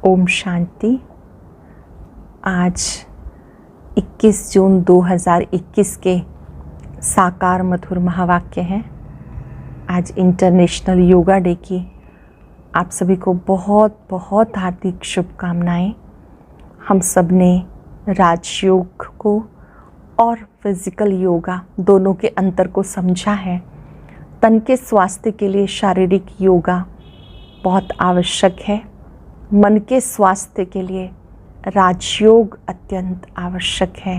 ओम शांति। आज 21 जून 2021 के साकार मधुर महावाक्य हैं। आज इंटरनेशनल योगा डे की आप सभी को बहुत बहुत हार्दिक शुभकामनाएं। हम सब ने राजयोग को और फिजिकल योगा दोनों के अंतर को समझा है। तन के स्वास्थ्य के लिए शारीरिक योगा बहुत आवश्यक है। मन के स्वास्थ्य के लिए राजयोग अत्यंत आवश्यक है।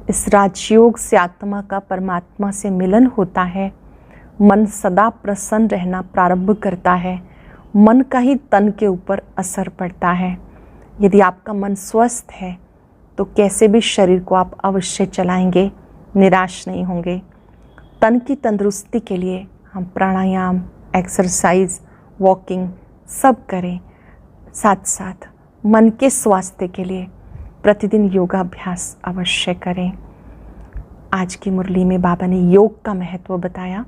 इस राजयोग से आत्मा का परमात्मा से मिलन होता है। मन सदा प्रसन्न रहना प्रारंभ करता है। मन का ही तन के ऊपर असर पड़ता है। यदि आपका मन स्वस्थ है तो कैसे भी शरीर को आप अवश्य चलाएंगे, निराश नहीं होंगे। तन की तंदुरुस्ती के लिए हम प्राणायाम, एक्सरसाइज, वॉकिंग सब करें। साथ साथ मन के स्वास्थ्य के लिए प्रतिदिन योगाभ्यास अवश्य करें। आज की मुरली में बाबा ने योग का महत्व बताया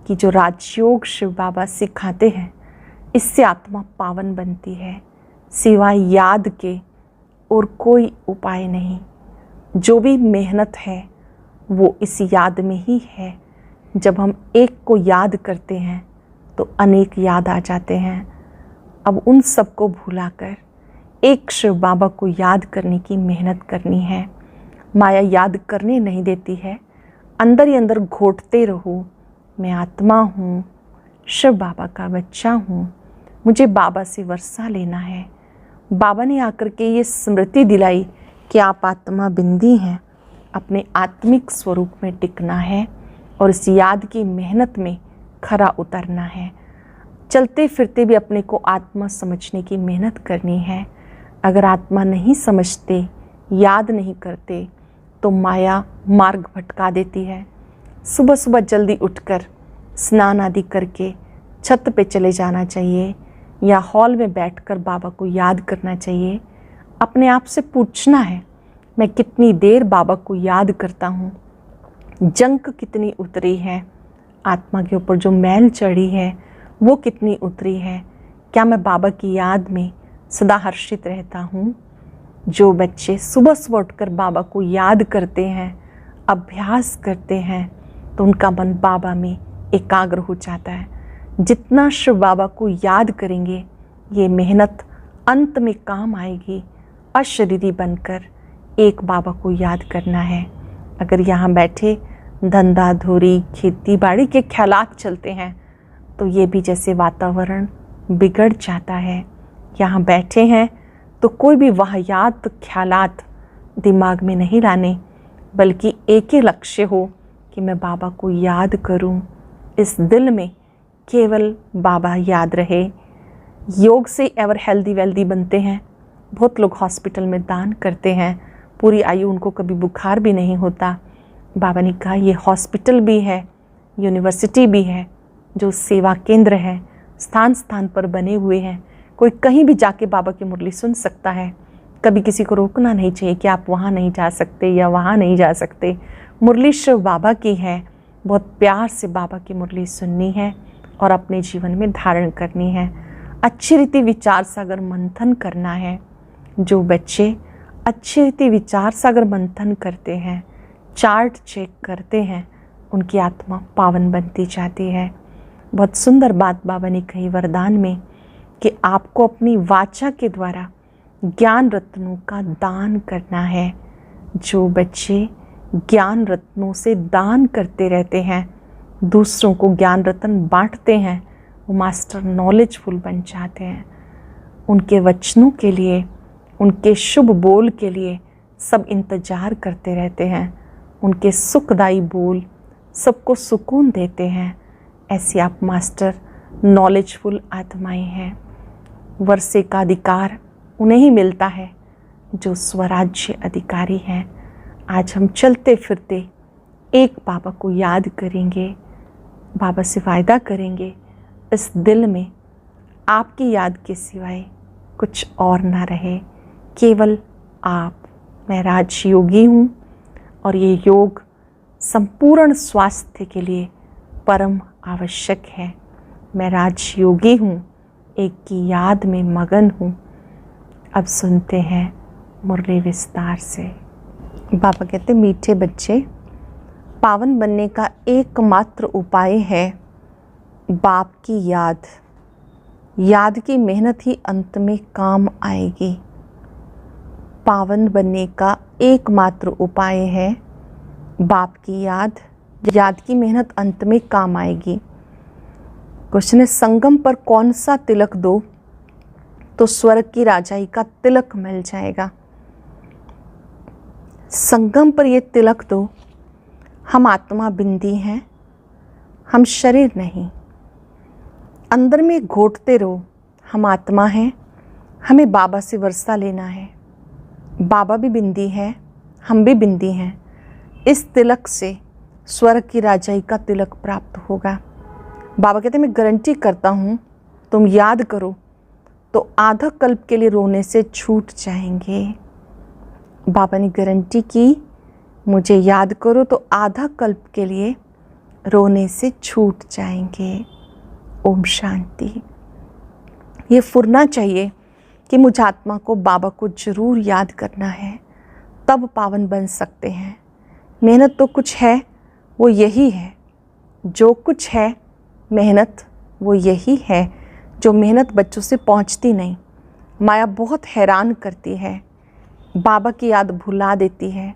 कि जो राजयोग शिव बाबा सिखाते हैं, इससे आत्मा पावन बनती है। सिवाय याद के और कोई उपाय नहीं। जो भी मेहनत है वो इस याद में ही है। जब हम एक को याद करते हैं तो अनेक याद आ जाते हैं। अब उन सब को भुलाकर एक शिव बाबा को याद करने की मेहनत करनी है। माया याद करने नहीं देती है। अंदर ही अंदर घोटते रहो, मैं आत्मा हूँ, शिव बाबा का बच्चा हूँ, मुझे बाबा से वर्षा लेना है। बाबा ने आकर के ये स्मृति दिलाई कि आप आत्मा बिंदी हैं। अपने आत्मिक स्वरूप में टिकना है और इस याद की मेहनत में खरा उतरना है। चलते फिरते भी अपने को आत्मा समझने की मेहनत करनी है। अगर आत्मा नहीं समझते, याद नहीं करते तो माया मार्ग भटका देती है। सुबह सुबह जल्दी उठकर स्नान आदि करके छत पे चले जाना चाहिए या हॉल में बैठकर बाबा को याद करना चाहिए। अपने आप से पूछना है, मैं कितनी देर बाबा को याद करता हूँ। जंक कितनी उतरी है, आत्मा के ऊपर जो मैल चढ़ी है वो कितनी उतरी है। क्या मैं बाबा की याद में सदा हर्षित रहता हूँ। जो बच्चे सुबह सुबह उठकर बाबा को याद करते हैं, अभ्यास करते हैं, तो उनका मन बाबा में एकाग्र हो जाता है। जितना शिव बाबा को याद करेंगे, ये मेहनत अंत में काम आएगी। अशरीरी बनकर एक बाबा को याद करना है। अगर यहाँ बैठे धंधा धोरी खेती बाड़ी के ख्यालात चलते हैं तो ये भी जैसे वातावरण बिगड़ जाता है। यहाँ बैठे हैं तो कोई भी वाहियात ख्यालात दिमाग में नहीं लाने, बल्कि एक ही लक्ष्य हो कि मैं बाबा को याद करूं। इस दिल में केवल बाबा याद रहे। योग से एवर हेल्दी वेल्दी बनते हैं। बहुत लोग हॉस्पिटल में दान करते हैं, पूरी आयु उनको कभी बुखार भी नहीं होता। बाबा ने कहा ये हॉस्पिटल भी है, यूनिवर्सिटी भी है, जो सेवा केंद्र है, स्थान स्थान पर बने हुए हैं। कोई कहीं भी जाके बाबा की मुरली सुन सकता है। कभी किसी को रोकना नहीं चाहिए कि आप वहाँ नहीं जा सकते या वहाँ नहीं जा सकते। मुरली शिव बाबा की है। बहुत प्यार से बाबा की मुरली सुननी है और अपने जीवन में धारण करनी है। अच्छी रीति विचार सागर मंथन करना है। जो बच्चे अच्छी रीति विचार सागर मंथन करते हैं, चार्ट चेक करते हैं, उनकी आत्मा पावन बनती जाती है। बहुत सुंदर बात बाबा ने कही वरदान में कि आपको अपनी वाचा के द्वारा ज्ञान रत्नों का दान करना है। जो बच्चे ज्ञान रत्नों से दान करते रहते हैं, दूसरों को ज्ञान रत्न बांटते हैं, वो मास्टर नॉलेजफुल बन जाते हैं। उनके वचनों के लिए, उनके शुभ बोल के लिए सब इंतजार करते रहते हैं। उनके सुखदायी बोल सबको सुकून देते हैं। ऐसे आप मास्टर नॉलेजफुल आत्माएं हैं। वर्षे का अधिकार उन्हें ही मिलता है जो स्वराज्य अधिकारी हैं। आज हम चलते फिरते एक बाबा को याद करेंगे, बाबा से वायदा करेंगे, इस दिल में आपकी याद के सिवाय कुछ और ना रहे, केवल आप। मैं राजयोगी हूँ और ये योग संपूर्ण स्वास्थ्य के लिए परम आवश्यक है। मैं राजयोगी हूँ, एक की याद में मगन हूँ। अब सुनते हैं मुरली विस्तार से। बाबा कहते, मीठे बच्चे, पावन बनने का एकमात्र उपाय है बाप की याद। याद की मेहनत ही अंत में काम आएगी। पावन बनने का एकमात्र उपाय है बाप की याद। याद की मेहनत अंत में काम आएगी। क्वेश्चन है, संगम पर कौन सा तिलक दो तो स्वर्ग की राजाई का तिलक मिल जाएगा। संगम पर ये तिलक दो। हम आत्मा बिंदी हैं, हम शरीर नहीं। अंदर में घोटते रहो, हम आत्मा हैं, हमें बाबा से वर्षा लेना है। बाबा भी बिंदी है, हम भी बिंदी हैं। इस तिलक से स्वर्ग की राजाई का तिलक प्राप्त होगा। बाबा कहते, मैं गारंटी करता हूँ, तुम याद करो तो आधा कल्प के लिए रोने से छूट जाएंगे। बाबा ने गारंटी की, मुझे याद करो तो आधा कल्प के लिए रोने से छूट जाएंगे। ओम शांति। ये फुरना चाहिए कि मुझ आत्मा को बाबा को ज़रूर याद करना है, तब पावन बन सकते हैं। मेहनत तो कुछ है, वो यही है। जो कुछ है मेहनत, वो यही है। जो मेहनत बच्चों से पहुंचती नहीं। माया बहुत हैरान करती है, बाबा की याद भुला देती है,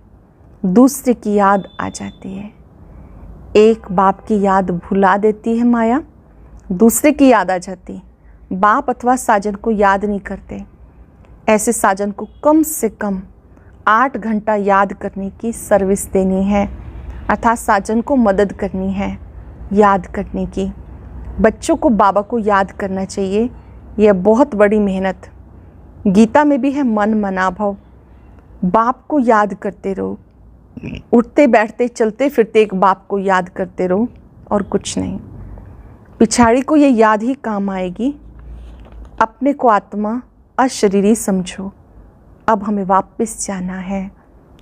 दूसरे की याद आ जाती है। एक बाप की याद भुला देती है माया, दूसरे की याद आ जाती। बाप अथवा साजन को याद नहीं करते। ऐसे साजन को कम से कम 8 घंटा याद करने की सर्विस देनी है, अर्थात साजन को मदद करनी है याद करने की। बच्चों को बाबा को याद करना चाहिए, यह बहुत बड़ी मेहनत। गीता में भी है मन मनाभव। बाप को याद करते रहो, उठते बैठते चलते फिरते एक बाप को याद करते रहो और कुछ नहीं। पिछाड़ी को ये याद ही काम आएगी। अपने को आत्मा अशरीरी समझो। अब हमें वापस जाना है,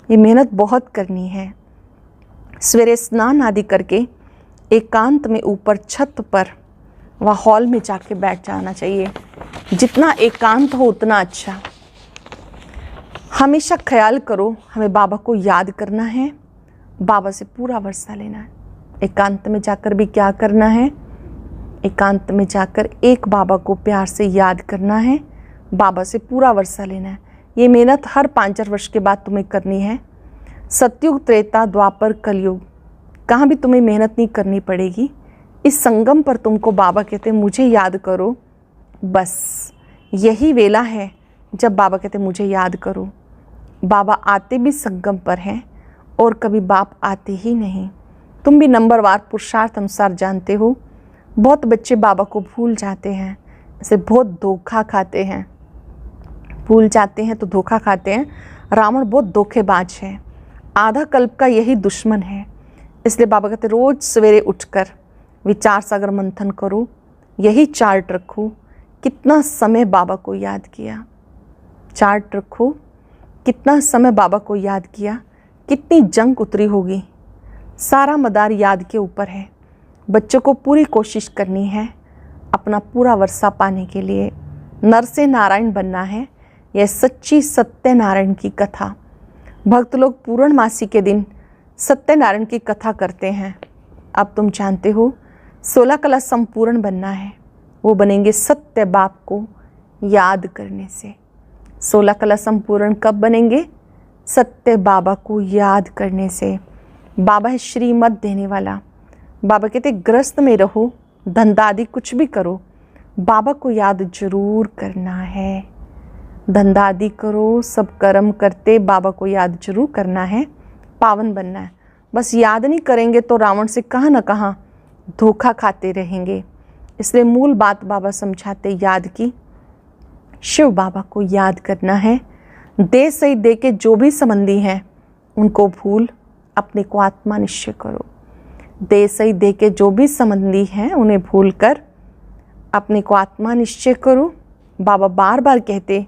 ये मेहनत बहुत करनी है। सवेरे स्नान आदि करके एकांत में ऊपर छत पर व हॉल में जाके बैठ जाना चाहिए। जितना एकांत हो उतना अच्छा। हमेशा ख्याल करो, हमें बाबा को याद करना है, बाबा से पूरा वर्षा लेना है। एकांत में जाकर भी क्या करना है? एकांत में जाकर एक बाबा को प्यार से याद करना है, बाबा से पूरा वर्षा लेना है। ये मेहनत हर 5 वर्ष के बाद तुम्हें करनी है। सतयुग, त्रेता, द्वापर, कलयुग, कहाँ भी तुम्हें मेहनत नहीं करनी पड़ेगी। इस संगम पर तुमको बाबा कहते मुझे याद करो। बस यही वेला है जब बाबा कहते मुझे याद करो। बाबा आते भी संगम पर हैं और कभी बाप आते ही नहीं। तुम भी नंबरवार पुरुषार्थ अनुसार जानते हो। बहुत बच्चे बाबा को भूल जाते हैं, ऐसे बहुत धोखा खाते हैं। भूल जाते हैं तो धोखा खाते हैं। रावण बहुत धोखेबाज है, आधा कल्प का यही दुश्मन है। इसलिए बाबा कहते रोज़ सवेरे उठकर विचार सागर मंथन करो, यही चार्ट रखो, कितना समय बाबा को याद किया। चार्ट रखो, कितना समय बाबा को याद किया, कितनी जंग उतरी होगी। सारा मदार याद के ऊपर है। बच्चों को पूरी कोशिश करनी है अपना पूरा वर्षा पाने के लिए। नर से नारायण बनना है, यह सच्ची सत्यनारायण की कथा। भक्त लोग पूर्णमासी के दिन सत्यनारायण की कथा करते हैं। अब तुम जानते हो 16 कला संपूर्ण बनना है, वो बनेंगे सत्य बाप को याद करने से। 16 कला संपूर्ण कब बनेंगे? सत्य बाबा को याद करने से। बाबा है श्रीमत देने वाला। बाबा कहते ग्रस्त में रहो, धंधा आदि कुछ भी करो, बाबा को याद जरूर करना है। धंधा आदि करो, सब कर्म करते बाबा को याद जरूर करना है, पावन बनना है। बस याद नहीं करेंगे तो रावण से कहाँ न कहाँ धोखा खाते रहेंगे। इसलिए मूल बात बाबा समझाते याद की। शिव बाबा को याद करना है। दे सही दे के जो भी संबंधी हैं उनको भूल अपने को आत्मा निश्चय करो। दे सही दे के जो भी संबंधी हैं उन्हें भूल कर अपने को आत्मा निश्चय करो। बाबा बार बार कहते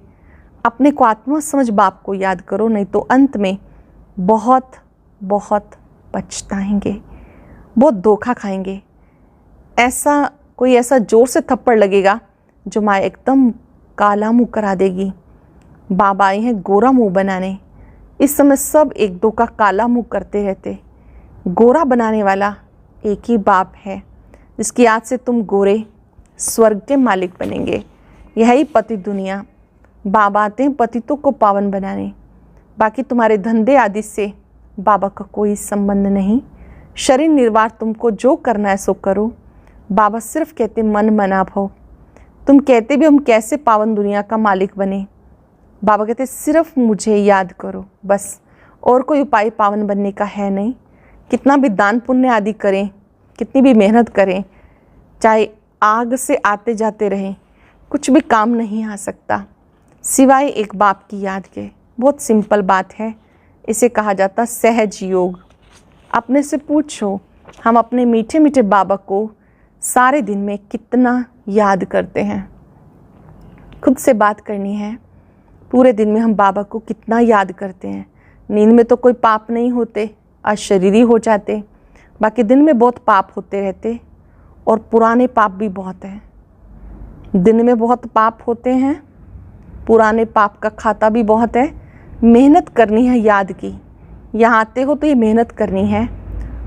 अपने को आत्मा समझ बाप को याद करो, नहीं तो अंत में बहुत बहुत पछताएंगे, बहुत धोखा खाएंगे। कोई ऐसा जोर से थप्पड़ लगेगा जो माया एकदम काला मुँह करा देगी। बाबा आए हैं गोरा मुंह बनाने। इस समय सब एक दो का काला मुंह करते रहते। गोरा बनाने वाला एक ही बाप है जिसकी याद से तुम गोरे स्वर्ग के मालिक बनेंगे। यही पति दुनिया। बाबा आते हैं पतितों को पावन बनाने। बाकी तुम्हारे धंधे आदि से बाबा का कोई संबंध नहीं। शरीर निर्वाह तुमको जो करना है सो करो। बाबा सिर्फ कहते मन मना भव। तुम कहते भी हम कैसे पावन दुनिया का मालिक बने। बाबा कहते सिर्फ मुझे याद करो बस, और कोई उपाय पावन बनने का है नहीं। कितना भी दान पुण्य आदि करें, कितनी भी मेहनत करें, चाहे आग से आते जाते रहें, कुछ भी काम नहीं आ सकता सिवाय एक बाप की याद के। बहुत सिंपल बात है, इसे कहा जाता सहज योग। अपने से पूछो हम अपने मीठे मीठे बाबा को सारे दिन में कितना याद करते हैं। खुद से बात करनी है, पूरे दिन में हम बाबा को कितना याद करते हैं। नींद में तो कोई पाप नहीं होते, अशरीरी हो जाते, बाकी दिन में बहुत पाप होते रहते और पुराने पाप भी बहुत हैं। दिन में बहुत पाप होते हैं, पुराने पाप का खाता भी बहुत है। मेहनत करनी है याद की। यहाँ आते हो तो ये मेहनत करनी है,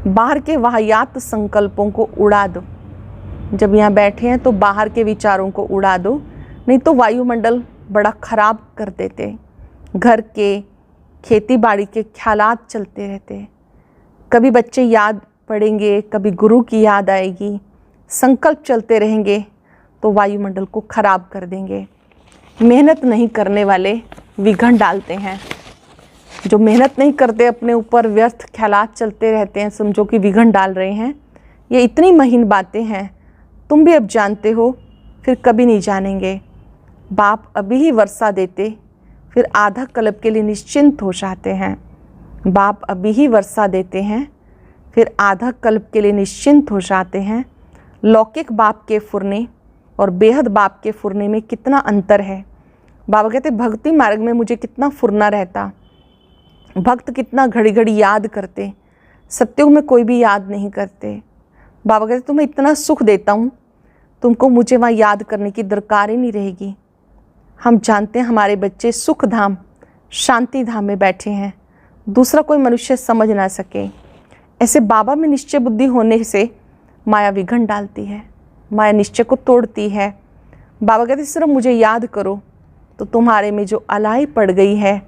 बाहर के वाहियात संकल्पों को उड़ा दो। जब यहाँ बैठे हैं तो बाहर के विचारों को उड़ा दो, नहीं तो वायुमंडल बड़ा खराब कर देते। घर के खेती बाड़ी के ख्यालात चलते रहते। कभी बच्चे याद पढ़ेंगे, कभी गुरु की याद आएगी, संकल्प चलते रहेंगे तो वायुमंडल को खराब कर देंगे। मेहनत नहीं करने वाले विघन डालते हैं। जो मेहनत नहीं करते, अपने ऊपर व्यर्थ ख्यालात चलते रहते हैं, समझो कि विघन डाल रहे हैं। ये इतनी महीन बातें हैं, तुम भी अब जानते हो, फिर कभी नहीं जानेंगे। बाप अभी ही वर्षा देते, फिर आधा कल्प के लिए निश्चिंत हो जाते हैं। बाप अभी ही वर्षा देते हैं, फिर आधा कल्प के लिए निश्चिंत हो जाते हैं। लौकिक बाप के फुरने और बेहद बाप के फुरने में कितना अंतर है। बाबा कहते भक्ति मार्ग में मुझे कितना फुरना रहता, भक्त कितना घड़ी घड़ी याद करते, सत्युग में कोई भी याद नहीं करते। बाबा कहते तुम्हें इतना सुख देता हूँ, तुमको मुझे वहाँ याद करने की दरकार ही नहीं रहेगी। हम जानते हैं हमारे बच्चे सुख धाम शांति धाम में बैठे हैं, दूसरा कोई मनुष्य समझ ना सके। ऐसे बाबा में निश्चय बुद्धि होने से माया विघन डालती है, माया निश्चय को तोड़ती है। बाबा कहते सिर्फ मुझे याद करो तो तुम्हारे में जो अलाई पड़ गई है,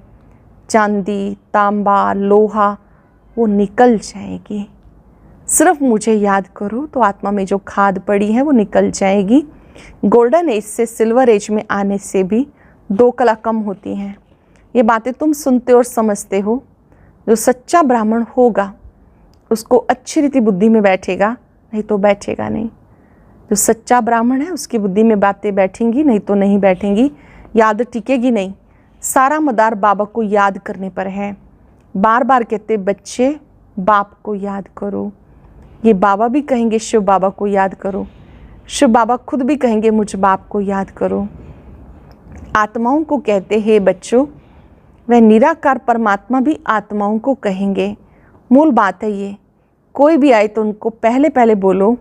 चांदी तांबा लोहा, वो निकल जाएगी। सिर्फ मुझे याद करो तो आत्मा में जो खाद पड़ी है वो निकल जाएगी। गोल्डन एज से सिल्वर एज में आने से भी 2 कला कम होती हैं। ये बातें तुम सुनते और समझते हो। जो सच्चा ब्राह्मण होगा उसको अच्छी रीति बुद्धि में बैठेगा, नहीं तो बैठेगा नहीं। जो सच्चा ब्राह्मण है उसकी बुद्धि में बातें बैठेंगी, नहीं तो नहीं बैठेंगी, याद टिकेगी नहीं। सारा मदार बाबा को याद करने पर है। बार बार कहते बच्चे बाप को याद करो। ये बाबा भी कहेंगे शिव बाबा को याद करो, शिव बाबा खुद भी कहेंगे मुझ बाप को याद करो। आत्माओं को कहते हे बच्चों, वह निराकार परमात्मा भी आत्माओं को कहेंगे। मूल बात है ये। कोई भी आए तो उनको पहले पहले बोलो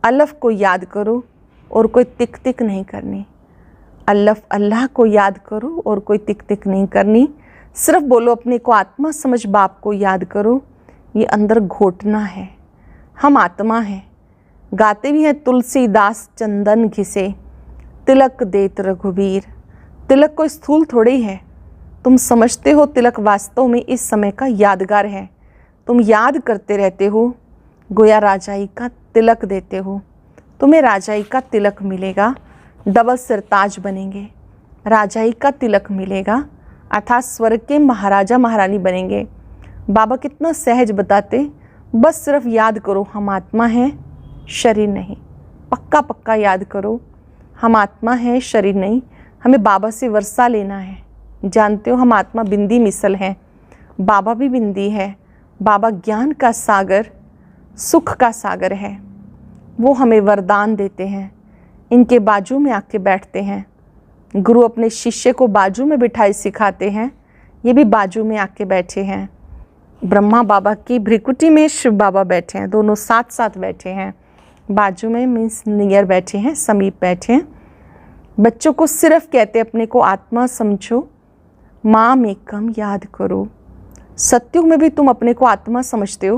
अल्लाह को याद करो और कोई तिक तिक नहीं करनी। अल्लाह को याद करो और कोई तिक तिक नहीं करनी। सिर्फ बोलो अपने को आत्मा समझ बाप को याद करो। ये अंदर घोटना है। हम आत्मा हैं। गाते भी हैं तुलसीदास चंदन घिसे, तिलक देत रघुवीर। तिलक कोई स्थूल थोड़ी है। तुम समझते हो तिलक वास्तव में इस समय का यादगार है। तुम याद करते रहते हो, गोया राजाई का तिलक देते हो। तुम्हें राजाई का तिलक मिलेगा, डबल सिरताज बनेंगे। राजाई का तिलक मिलेगा अर्थात स्वर्ग के महाराजा महारानी बनेंगे। बाबा कितना सहज बताते, बस सिर्फ याद करो हम आत्मा हैं शरीर नहीं। पक्का पक्का याद करो हम आत्मा हैं शरीर नहीं। हमें बाबा से वर्षा लेना है। जानते हो हम आत्मा बिंदी मिसल हैं, बाबा भी बिंदी है। बाबा ज्ञान का सागर सुख का सागर है। वो हमें वरदान देते हैं, इनके बाजू में आके बैठते हैं। गुरु अपने शिष्य को बाजू में बिठाए सिखाते हैं, ये भी बाजू में आके बैठे हैं। ब्रह्मा बाबा की भ्रिकुटी में शिव बाबा बैठे हैं, दोनों साथ साथ बैठे हैं। बाजू में मीन्स नियर बैठे हैं, समीप बैठे हैं। बच्चों को सिर्फ कहते अपने को आत्मा समझो माम एकम याद करो। सत्युग में भी तुम अपने को आत्मा समझते हो,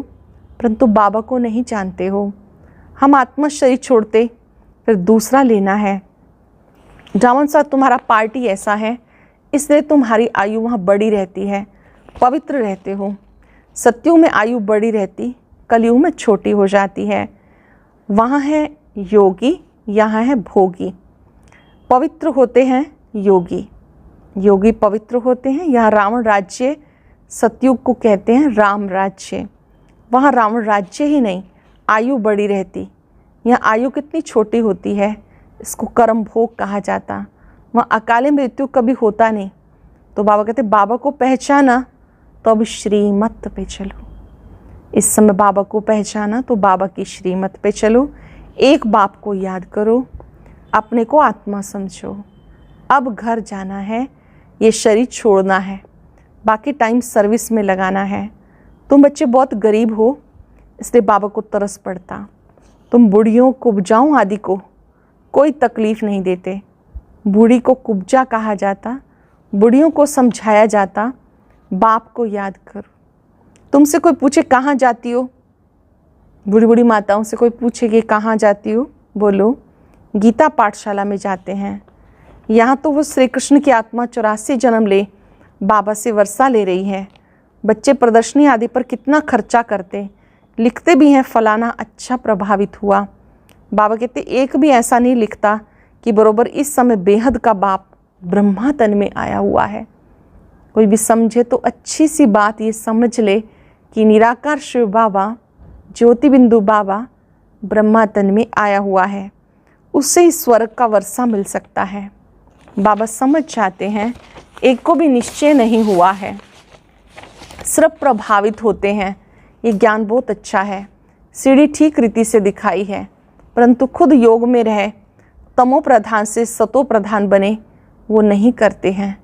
परंतु बाबा को नहीं जानते हो। हम आत्मा शरीर छोड़ते फिर दूसरा लेना है। रावण साथ तुम्हारा पार्टी ऐसा है, इसलिए तुम्हारी आयु वहाँ बड़ी रहती है, पवित्र रहते हो। सत्युग में आयु बड़ी रहती, कलयुग में छोटी हो जाती है। वहाँ है योगी, यहाँ है भोगी। पवित्र होते हैं योगी, योगी पवित्र होते हैं। यहाँ रावण राज्य सतयुग को कहते हैं राम राज्य। वहाँ रावण राज्य ही नहीं, आयु बड़ी रहती। यहाँ आयु कितनी छोटी होती है, इसको कर्म भोग कहा जाता। वहाँ अकाले मृत्यु कभी होता नहीं। तो बाबा कहते बाबा को पहचाना तो अब श्रीमत पे चलो। इस समय बाबा को पहचाना तो बाबा की श्रीमत पे चलो। एक बाप को याद करो, अपने को आत्मा समझो। अब घर जाना है, ये शरीर छोड़ना है, बाकी टाइम सर्विस में लगाना है। तुम बच्चे बहुत गरीब हो, इसलिए बाबा को तरस पड़ता। तुम बूढ़ियों कुब्जाओं आदि को कोई तकलीफ़ नहीं देते। बूढ़ी को कुब्जा कहा जाता, बूढ़ियों को समझाया जाता। बाप को याद करो। तुमसे कोई पूछे कहाँ जाती हो, बूढ़ी बूढ़ी माताओं से कोई पूछे कि कहाँ जाती हो, बोलो गीता पाठशाला में जाते हैं। यहाँ तो वो श्री कृष्ण की आत्मा 84 जन्म ले बाबा से वर्षा ले रही है। बच्चे प्रदर्शनी आदि पर कितना खर्चा करते, लिखते भी हैं फलाना अच्छा प्रभावित हुआ। बाबा कहते एक भी ऐसा नहीं लिखता कि बरोबर इस समय बेहद का बाप ब्रह्मा तन में आया हुआ है। कोई भी समझे तो अच्छी सी बात ये समझ ले कि निराकार शिव बाबा, ज्योति बिंदु बाबा ब्रह्मा तन में आया हुआ है, उससे ही स्वर्ग का वर्षा मिल सकता है। बाबा समझ जाते हैं, एक को भी निश्चय नहीं हुआ है, सिर्फ प्रभावित होते हैं। ये ज्ञान बहुत अच्छा है। सीढ़ी ठीक रीति से दिखाई है, परंतु खुद योग में रहे तमो प्रधान से सतो प्रधान बने वो नहीं करते हैं।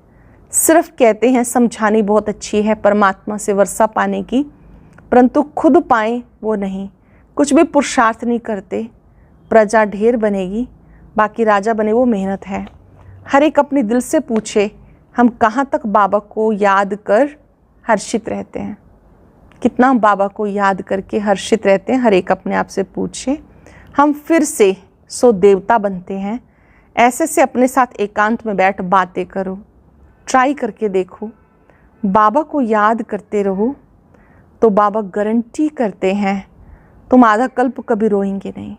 सिर्फ कहते हैं समझानी बहुत अच्छी है परमात्मा से वर्षा पाने की, परंतु खुद पाएं वो नहीं। कुछ भी पुरुषार्थ नहीं करते। प्रजा ढेर बनेगी, बाकी राजा बने वो मेहनत है। हर एक अपने दिल से पूछे हम कहाँ तक बाबा को याद कर हर्षित रहते हैं, कितना हम बाबा को याद करके हर्षित रहते हैं। हर एक अपने आप से पूछे हम फिर से सो देवता बनते हैं। ऐसे से अपने साथ एकांत में बैठ बातें करो, ट्राई करके देखो। बाबा को याद करते रहो तो बाबा गारंटी करते हैं तुम आधा कल्प कभी रोएंगे नहीं।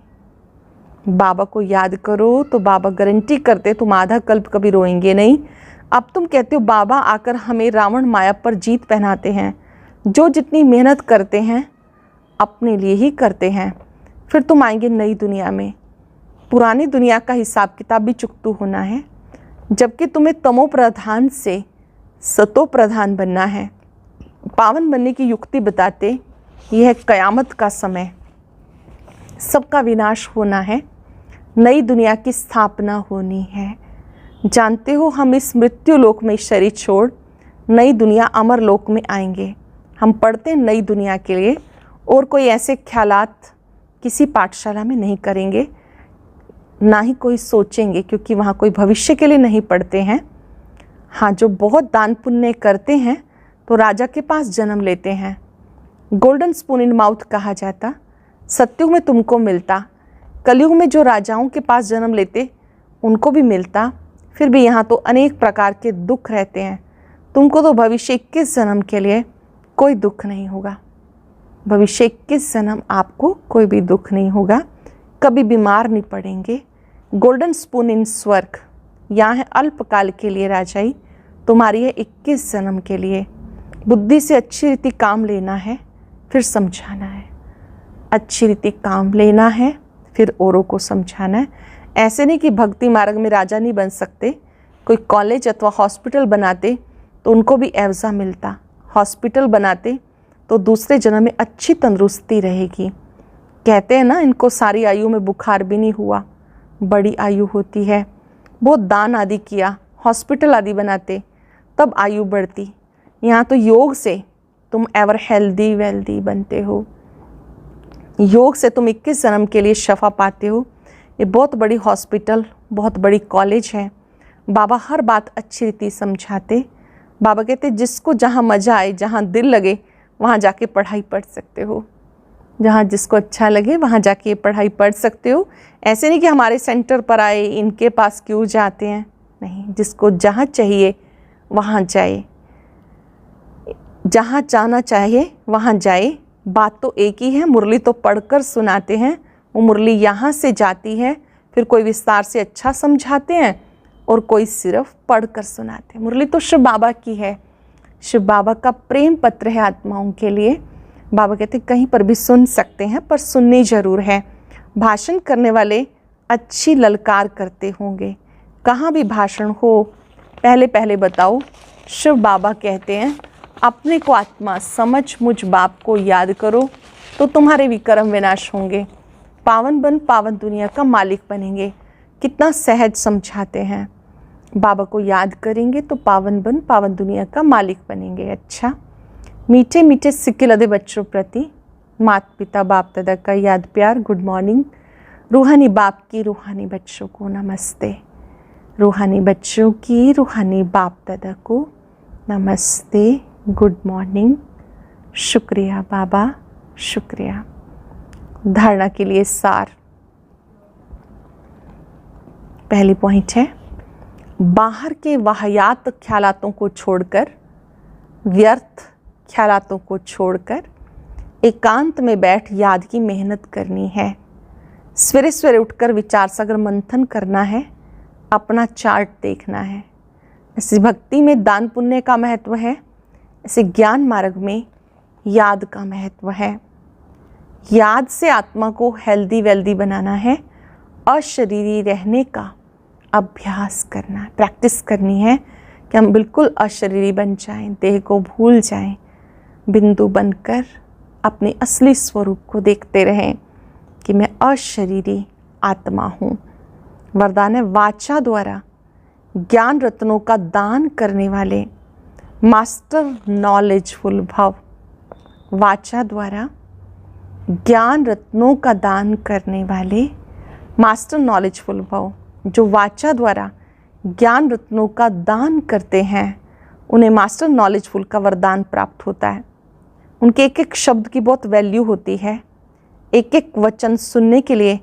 बाबा को याद करो तो बाबा गारंटी करते तुम आधा कल्प कभी रोएंगे नहीं। अब तुम कहते हो बाबा आकर हमें रावण माया पर जीत पहनाते हैं। जो जितनी मेहनत करते हैं अपने लिए ही करते हैं। फिर तुम आएंगे नई दुनिया में। पुरानी दुनिया का हिसाब किताब भी चुकतू होना है, जबकि तुम्हें तमो प्रधान से सतो प्रधान बनना है। पावन बनने की युक्ति बताते यह है कयामत का समय, सबका विनाश होना है, नई दुनिया की स्थापना होनी है। जानते हो हम इस मृत्यु लोक में शरीर छोड़ नई दुनिया अमर लोक में आएंगे। हम पढ़ते हैं नई दुनिया के लिए, और कोई ऐसे ख्यालात किसी पाठशाला में नहीं करेंगे, ना ही कोई सोचेंगे, क्योंकि वहाँ कोई भविष्य के लिए नहीं पढ़ते हैं। हाँ, जो बहुत दान पुण्य करते हैं तो राजा के पास जन्म लेते हैं। गोल्डन स्पून इन माउथ कहा जाता। सत्युग में तुमको मिलता, कलयुग में जो राजाओं के पास जन्म लेते उनको भी मिलता। फिर भी यहाँ तो अनेक प्रकार के दुख रहते हैं। तुमको तो भविष्य 21 जन्म के लिए कोई दुख नहीं होगा। भविष्य 21 जन्म आपको कोई भी दुख नहीं होगा, कभी बीमार नहीं पड़ेंगे। गोल्डन स्पून इन स्वर्ग, यहाँ है अल्पकाल के लिए राजाई, तुम्हारी है 21 जन्म के लिए। बुद्धि से अच्छी रीति काम लेना है, फिर समझाना है। अच्छी रीति काम लेना है, फिर औरों को समझाना है। ऐसे नहीं कि भक्ति मार्ग में राजा नहीं बन सकते। कोई कॉलेज अथवा हॉस्पिटल बनाते तो उनको भी एवजा मिलता। हॉस्पिटल बनाते तो दूसरे जन्म में अच्छी तंदुरुस्ती रहेगी। कहते हैं ना, इनको सारी आयु में बुखार भी नहीं हुआ, बड़ी आयु होती है। बहुत दान आदि किया, हॉस्पिटल आदि बनाते, तब आयु बढ़ती। यहाँ तो योग से तुम एवर हेल्दी वेल्दी बनते हो। योग से तुम 21 जन्म के लिए शफा पाते हो। ये बहुत बड़ी हॉस्पिटल, बहुत बड़ी कॉलेज है। बाबा हर बात अच्छी रीति समझाते। बाबा कहते हैं जिसको जहाँ मज़ा आए, जहाँ दिल लगे, वहाँ जाके पढ़ाई पढ़ सकते हो। जहाँ जिसको अच्छा लगे वहाँ जाके ये पढ़ाई पढ़ सकते हो। ऐसे नहीं कि हमारे सेंटर पर आए, इनके पास क्यों जाते हैं, नहीं, जिसको जहाँ चाहिए वहाँ जाए, जहाँ जाना चाहिए वहाँ जाए। बात तो एक ही है, मुरली तो पढ़कर सुनाते हैं, वो मुरली यहाँ से जाती है, फिर कोई विस्तार से अच्छा समझाते हैं और कोई सिर्फ पढ़कर सुनाते हैं। मुरली तो शिव बाबा की है, शिव बाबा का प्रेम पत्र है आत्माओं के लिए। बाबा कहते कहीं पर भी सुन सकते हैं, पर सुननी ज़रूर है। भाषण करने वाले अच्छी ललकार करते होंगे, कहाँ भी भाषण हो पहले पहले बताओ। शिव बाबा कहते हैं अपने को आत्मा समझ मुझ बाप को याद करो तो तुम्हारे विक्रम विनाश होंगे, पावन बन पावन दुनिया का मालिक बनेंगे। कितना सहज समझाते हैं, बाबा को याद करेंगे तो पावन बन पावन दुनिया का मालिक बनेंगे। अच्छा, मीठे मीठे सिक्के लदे बच्चों प्रति माता पिता बाप दादा का याद प्यार, गुड मॉर्निंग। रूहानी बाप की रूहानी बच्चों को नमस्ते, रूहानी बच्चों की रूहानी बाप दादा को नमस्ते, गुड मॉर्निंग। शुक्रिया बाबा, शुक्रिया। धारणा के लिए सार, पहली पॉइंट है बाहर के वाहियात ख्यालातों को छोड़कर, व्यर्थ ख्यालातों को छोड़कर एकांत में बैठ याद की मेहनत करनी है। सवेरे सवेरे उठकर विचार सागर मंथन करना है, अपना चार्ट देखना है। ऐसी भक्ति में दान पुण्य का महत्व है, ऐसे ज्ञान मार्ग में याद का महत्व है। याद से आत्मा को हेल्दी वेल्दी बनाना है, अशरीरी रहने का अभ्यास करना है, प्रैक्टिस करनी है कि हम बिल्कुल अशरीरी बन जाएं, देह को भूल जाएं, बिंदु बनकर अपने असली स्वरूप को देखते रहें कि मैं अशरीरी आत्मा हूँ। वरदान है वाचा द्वारा ज्ञान रत्नों का दान करने वाले मास्टर नॉलेजफुल भव। वाचा द्वारा ज्ञान रत्नों का दान करने वाले मास्टर नॉलेजफुल भव। जो वाचा द्वारा ज्ञान रत्नों का दान करते हैं उन्हें मास्टर नॉलेजफुल का वरदान प्राप्त होता है। उनके एक एक शब्द की बहुत वैल्यू होती है, एक एक वचन सुनने के लिए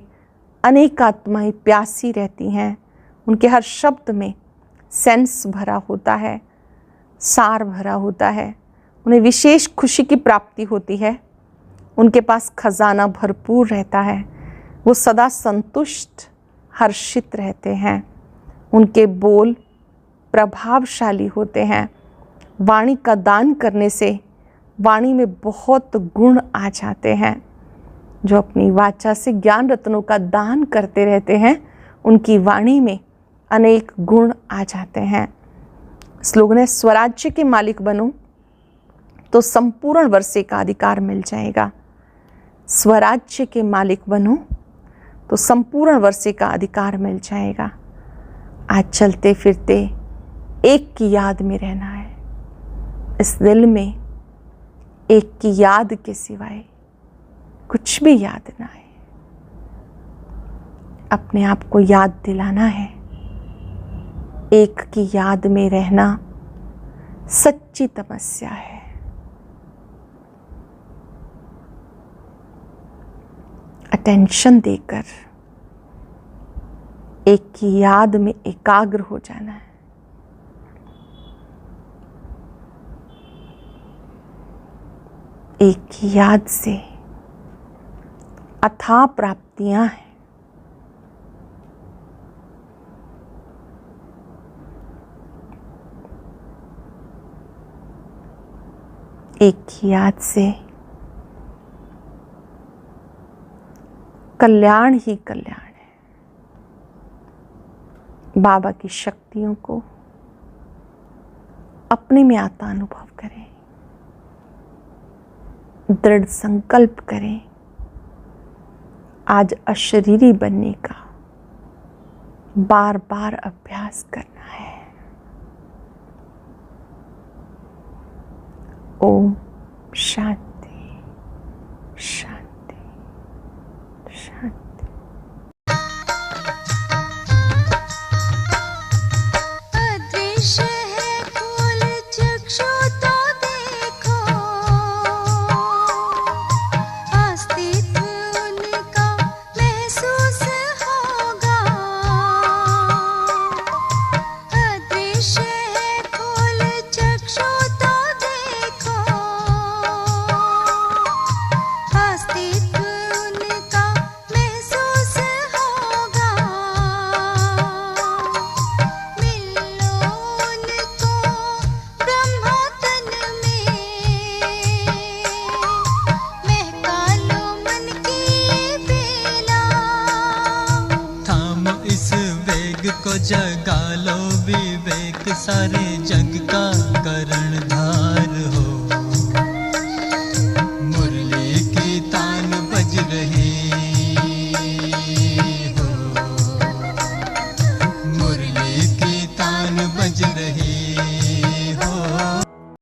अनेक आत्माएं प्यासी रहती हैं। उनके हर शब्द में सेंस भरा होता है, सार भरा होता है। उन्हें विशेष खुशी की प्राप्ति होती है, उनके पास खजाना भरपूर रहता है, वो सदा संतुष्ट हर्षित रहते हैं। उनके बोल प्रभावशाली होते हैं। वाणी का दान करने से वाणी में बहुत गुण आ जाते हैं। जो अपनी वाचा से ज्ञान रत्नों का दान करते रहते हैं उनकी वाणी में अनेक गुण आ जाते हैं। स्लोगन है स्वराज्य के मालिक बनो तो संपूर्ण वर्षे का अधिकार मिल जाएगा। स्वराज्य के मालिक बनो तो संपूर्ण वर्षे का अधिकार मिल जाएगा। आज चलते फिरते एक की याद में रहना है। इस दिल में एक की याद के सिवाय कुछ भी याद ना आए। अपने आप को याद दिलाना है। एक की याद में रहना सच्ची तपस्या है। अटेंशन देकर एक की याद में एकाग्र हो जाना है। एक की याद से अथाह प्राप्तियां हैं। एक की याद से कल्याण ही कल्याण है। बाबा की शक्तियों को अपने में आता अनुभव करें, दृढ़ संकल्प करें। आज अशरीरी बनने का बार बार अभ्यास करना है। ओम शांति शांति शांति। अदृश्य है फूल जो वेग को जगा लो विवेक सारे जग का करणधार हो।